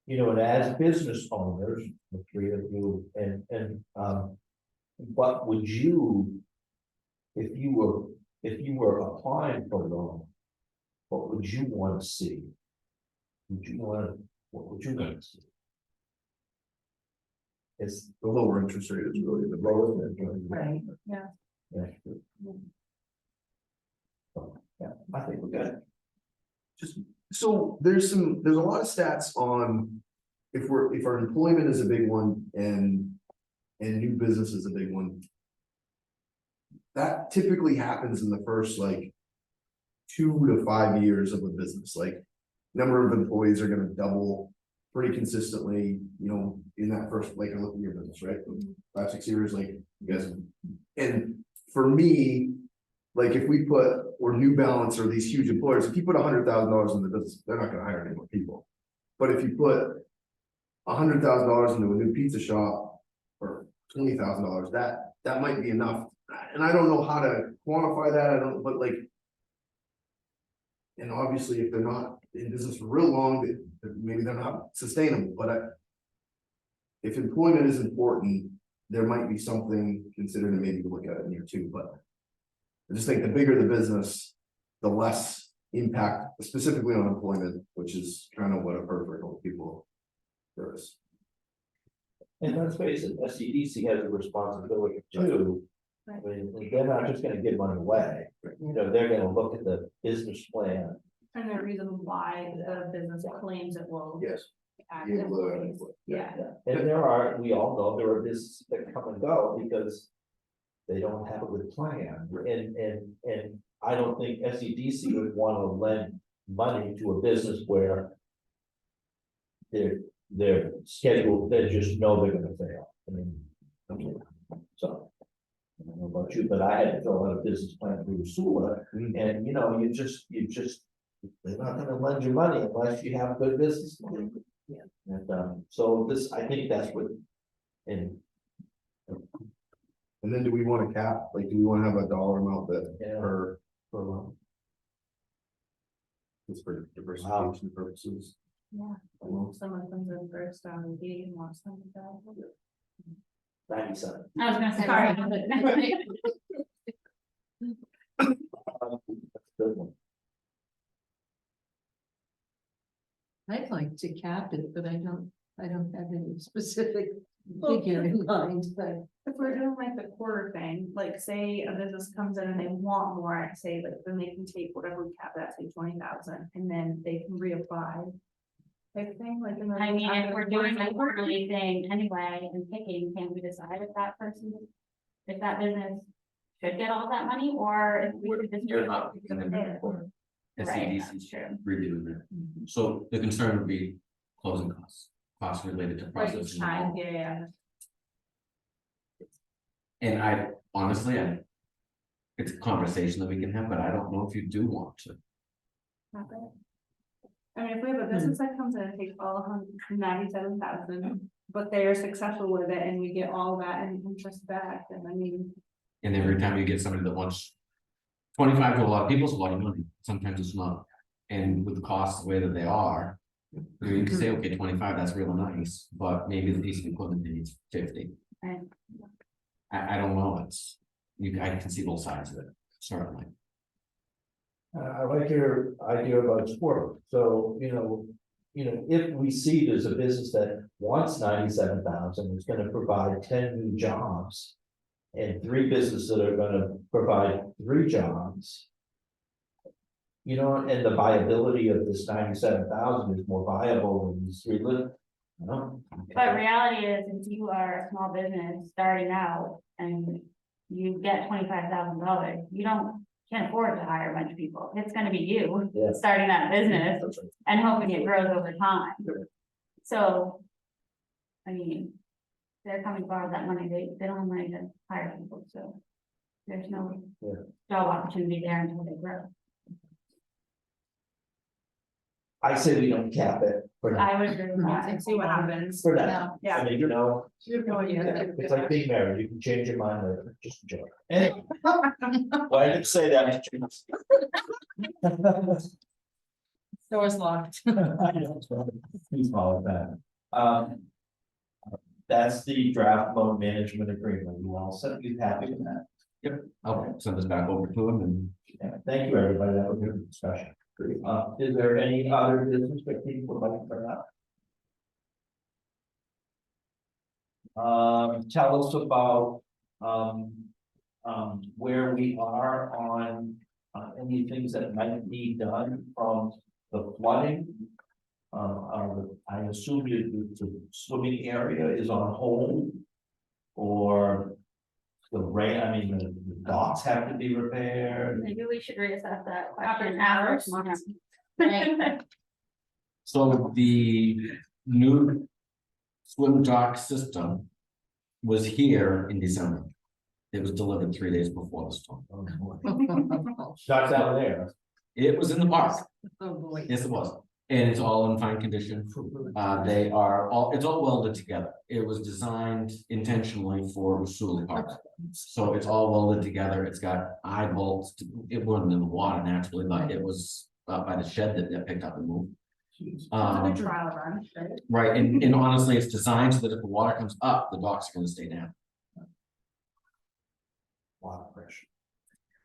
You know, and as business owners, the three of you, and what would you, if you were applying for a loan, what would you want to see? What would you want to see? It's The lower interest rate is really the lower lowest. than. Right. Yeah. Yeah. Yeah, I think we're good. Just, so there's a lot of stats on. If our employment is a big one and new business is a big one. That typically happens in the first like 2 to 5 years of a business, like. Number of employees are gonna double pretty consistently, you know, in that first, like, I look at your business, right? 5, 6 years, like, you guys. And for me, like, if we put, or New Balance or these huge employers, if you put $100,000 in the business, they're not gonna hire any more people. But if you put $100,000 into a new pizza shop or $20,000, that might be enough. And I don't know how to quantify that, I don't, but like. And obviously, if they're not in business for real long, maybe they're not sustainable, but if employment is important, there might be something considered to maybe look at it in year 2, but. I just think the bigger the business, the less impact, specifically on employment, which is kind of what I've heard for a couple people. There is. And let's face it, SCDC has a responsibility too. Right. I mean, they're not just gonna give money away, you know, they're gonna look at the business plan. And the reason why the business claims it will. Yes. act Yeah, employees. yeah. And we all know there are businesses that come and go because. They don't have a good plan, and I don't think SCDC would wanna lend money to a business where. they're scheduled, they just know they're gonna fail. I mean, so. I don't know about you, but I had to fill out a business plan through sewer, and you know, you just, they're not gonna lend you money unless you have good business money. Yeah. And, so this, I think that's what, and, And then do we want to cap, like, do we want to have a dollar amount that Yeah. for just for diversification purposes? Yeah. Someone comes in first on D and wants something to 97. I was gonna say, sorry. Good one. I'd like to cap it, but I don't have any specific figure in mind, but. If we're doing like the quarter thing, like say a business comes in and they want more, say like then they can take whatever we cap that, say 20,000, and then they can reapply. Type thing, like. in the- I mean, if after we're the doing quarter. a quarterly thing anyway and picking, can we decide if that person, if that business should get all that money, or if we should just. You're not gonna be Yeah. for Right, SEDC that's true. reviewing that. So the concern would be closing costs related to Like each processing. time, yeah. And I honestly, it's a conversation that we can have, but I don't know if you do want to. Not bad. I mean, if we have a business that comes in and takes all 197,000, but they are successful with it and we get all that in interest back, then I mean. And every time you get somebody that wants 25 to a lot of people, it's a lot of money. Sometimes it's not. And with the costs the way that they are, I mean, you can say, okay, 25, that's real nice, but maybe the piece of equipment needs 50. Right. I don't know. I can see both sides of it, certainly. I like your idea about sport, so, if we see there's a business that wants 97,000, is gonna provide 10 new jobs. And 3 businesses that are gonna provide 3 jobs. And the viability of this 97,000 is more viable than these 3 But reality is, if you are a small business starting out and you get $25,000, you can't afford to hire a bunch of people. It's gonna be you Yeah. starting that business and hoping it grows over time. So, I mean, they're coming to borrow that money, they don't have money to hire people, so there's no Yeah. job opportunity there until they grow. I say we don't cap it for now. I would agree with that. And see what happens. For now, Yeah. I mean, it's like being married, you can change your mind later, just a joke. Anyway. Why did you say that? Door's locked. Please follow that. That's the draft loan management agreement. You all set, you happy with that? I'll send this back over to him and Yeah, thank you, everybody. That was a good discussion. Is there any other business that people would like to bring up? Tell us about, where we are on, any things that might be done from the flooding. I assume the swimming area is on hold. Or the rain, the docks have to be repaired. Maybe we should reassess that After question hours. after. so the new swim dock system was here in December. It was delivered 3 days before the storm. Docks out there. It was in the park. Oh, boy. Yes, it was. And it's all in fine condition. They are it's all welded together. It was designed intentionally for Usuli Park. So it's all welded together. It's got eye bolts. It wasn't in the water naturally, but it was up by the shed that they picked up and moved. It's a good Um, trial run, right? right, and honestly, it's designed so that if the water comes up, the docks are gonna stay down. Lot of pressure.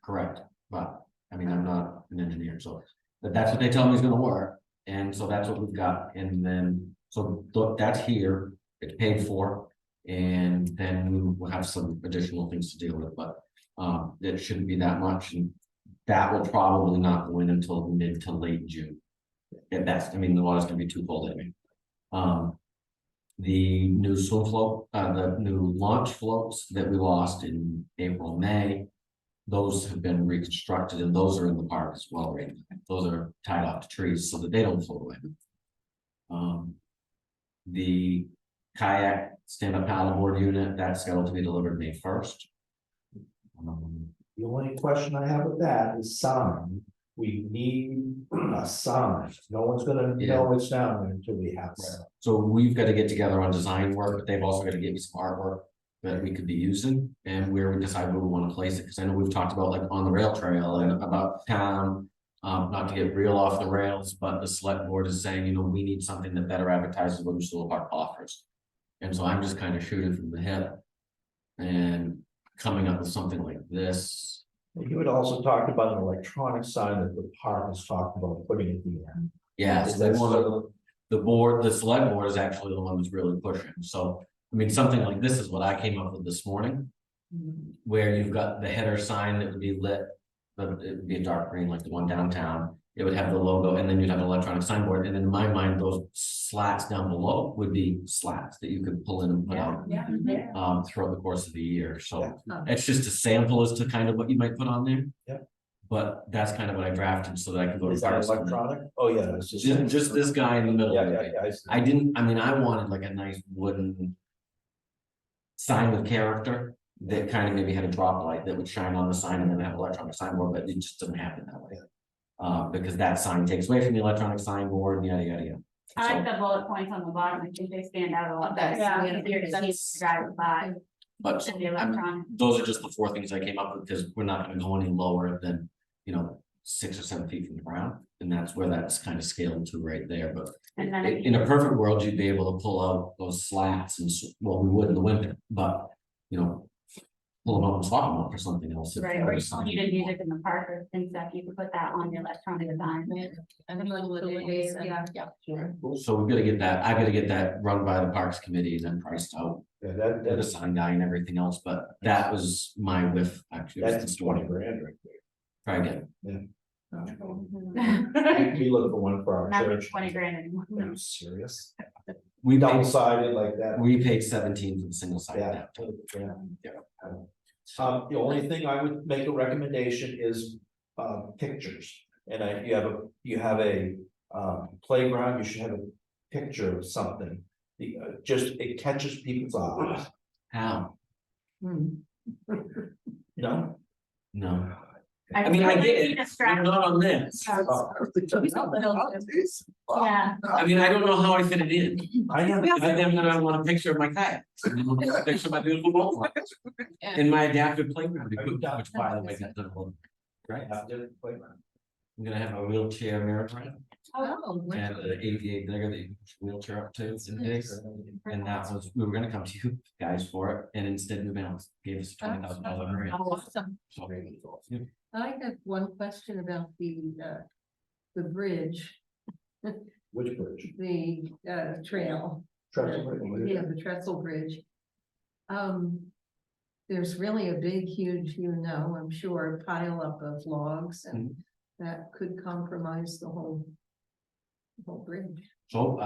Correct, but I'm not an engineer, so, but that's what they tell me is gonna work. And so that's what we've got, and then, so that's here, it's paid for. And then we'll have some additional things to deal with, but it shouldn't be that much, and that will probably not go in until mid to late June. At best, the water's gonna be too cold anyway. The new swim float, the new launch floats that we lost in April, May. Those have been reconstructed and those are in the park as well, right? Those are tied off to trees so that they don't float away. The kayak stand-up paddleboard unit, that's scheduled to be delivered May 1st. The only question I have with that is sign. We need a sign. No one's gonna know it's down there until we have some. So we've got to get together on design work, but they've also got to get me some artwork that we could be using and where we decide where we want to place it. Because I know we've talked about like on the rail trail and about town, not to get real off the rails, but the select board is saying, you know, we need something that better advertises what Ursula Park offers. And so I'm just kind of shooting from the hip and coming up with something like this. You had also talked about an electronic sign that the park has talked about putting at the end. Yeah, Is so they that want to, still- the board, the select board is actually the one that's really pushing. So, I mean, something like this is what I came up with this morning. Where you've got the header sign that would be lit, but it would be a dark green like the one downtown. It would have the logo and then you'd have an electronic signboard. And in my mind, those slats down below would be slats that you could pull in and put out Yeah. throughout the course of the year. So Yeah. it's just a sample as to kind of what you might put on there. Yeah. But that's kind of what I drafted so that I can go to Is that Parks. electronic? Oh, yeah, it's Just this guy in the middle. Yeah, yeah, yeah. I didn't, I mean, I wanted like a nice wooden sign with character that kind of maybe had a drop light that would shine on the sign and then have electronic signboard, but it just doesn't happen that way. Because that sign takes away from the electronic signboard and yada, yada, yada. I like the bullet points on the bottom, I think they stand out a lot better. Yeah. Easier to see if you drive by But than the electronic. those are just the 4 things I came up with, because we're not gonna go any lower than, you know, 6 or 7 feet from the ground. And that's where that's kind of scaled to right there, but And then in a perfect world, you'd be able to pull out those slats and, well, we would in the winter, but, you know. Pull them out and swap them out for something else. if right, there or was you something need more. music in the park or and stuff, you could put that on the electronic sign. And Holidays, yeah. Sure. So we've got to get that, I gotta get that run by the Parks Committee and then priced out, Yeah, with the sign guy and everything else, but that was my whiff, actually. was the that's story. 20 grand right Try again. there. We look for one for our Not church. 20 grand anymore. Are you serious? We Double paid, sided like that. we paid 17 for the single side Yeah. now. Yeah. The only thing I would make a recommendation is, pictures. And you have a playground, you should have a picture of something. Just, it catches people's eyes, How? you know? No. I mean, I get it, you're not on this. Yeah, I mean, I don't know how I fit it in. I know. And then I want a picture of my kayak, and then a picture of my beautiful boat. In my adaptive playground, which by the way, got done. Right, I'm gonna have a wheelchair mirror Oh, and an ADA digger that you can push a wheelchair up to. And that was, we were gonna come to you guys for it, and instead New Balance gave us $20,000 grant. awesome. So, I have one question about the bridge, Which bridge? the trail. Trestle Bridge? Yeah, the trestle bridge. There's really a big, huge, I'm sure, pile up of logs and that could compromise the whole bridge. So,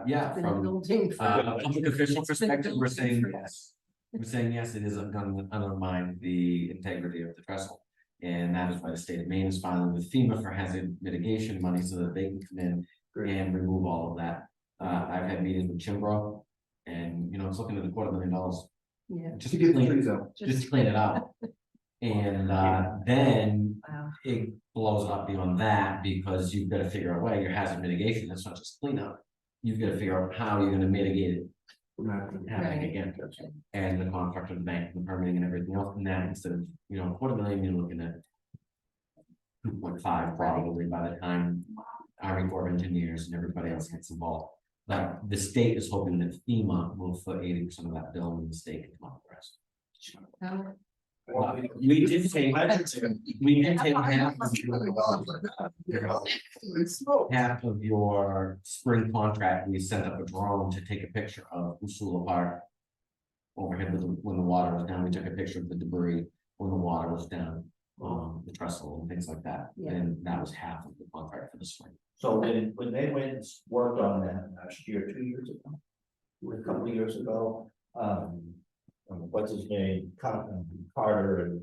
yeah, It's been from building for- a public official perspective, we're saying yes. We're saying yes, it is gonna undermine the integrity of the trestle. And that is why the state of Maine is filing with FEMA for hazard mitigation money so that they can come in and remove all of that. I've had meetings with Chimbro and, you know, it's looking at $250,000. Yeah. Just To to get the clean, trees out. just to clean it out. And then Wow. it blows up beyond that because you've got to figure out a way, your hazard mitigation, that's not just cleanup. You've got to figure out how you're gonna mitigate it happening Right. again. And the contract with the bank, and the permitting and everything else, and that instead of, you know, $250,000, you're looking at 2.5 probably by the time Army Corps of Engineers and everybody else gets involved. But the state is hoping that FEMA will foot 80% of that bill and the state can come up with the rest. How- We did take half of your spring contract, we sent up a drone to take a picture of Ursula Park. Overhead when the water was down, we took a picture of the debris when the water was down, the trestle and things like that. Yeah. And that was half of the contract for the spring. So when they went and worked on that last year, 2 years ago, a couple of years ago, what's his name, Carter and.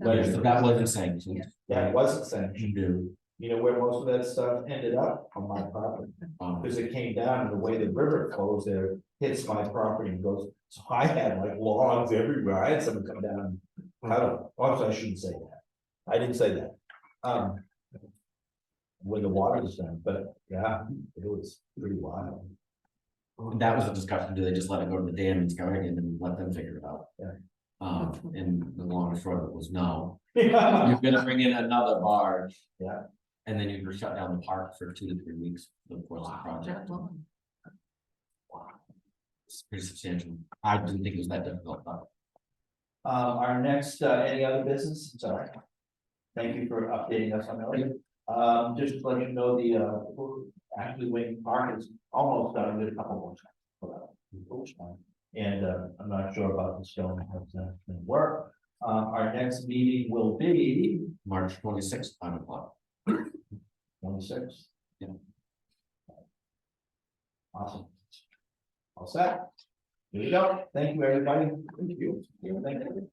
Yeah, so that wasn't sanctioned. Yeah, it wasn't sanctioned. You know where most of that stuff ended up? On my property. Because it came down and the way the river flows there hits my property and goes, so I had like logs everywhere. I had someone come down. And cut them. Also, I shouldn't say that. I didn't say that. When the water was down, but yeah, it was pretty wild. And that was a discussion, do they just let it go to the dam and scour it and then let them figure it out? Yeah. And the long and short of it was no, Yeah. you're gonna bring in another barge. Yeah. And then you're gonna shut down the park for 2 to 3 weeks for the course of the project. It's pretty substantial. I didn't think it was that difficult, but Our next, any other business? Sorry. Thank you for updating us on that. Just to let you know, actually Wayne Park is almost done with a couple more times. And I'm not sure about the stone, how that's gonna work. Our next meeting will be March 26th, 5 o'clock. 26. Yeah. Awesome. All set. Here you go. Thank you, everybody. Thank you. Thank you.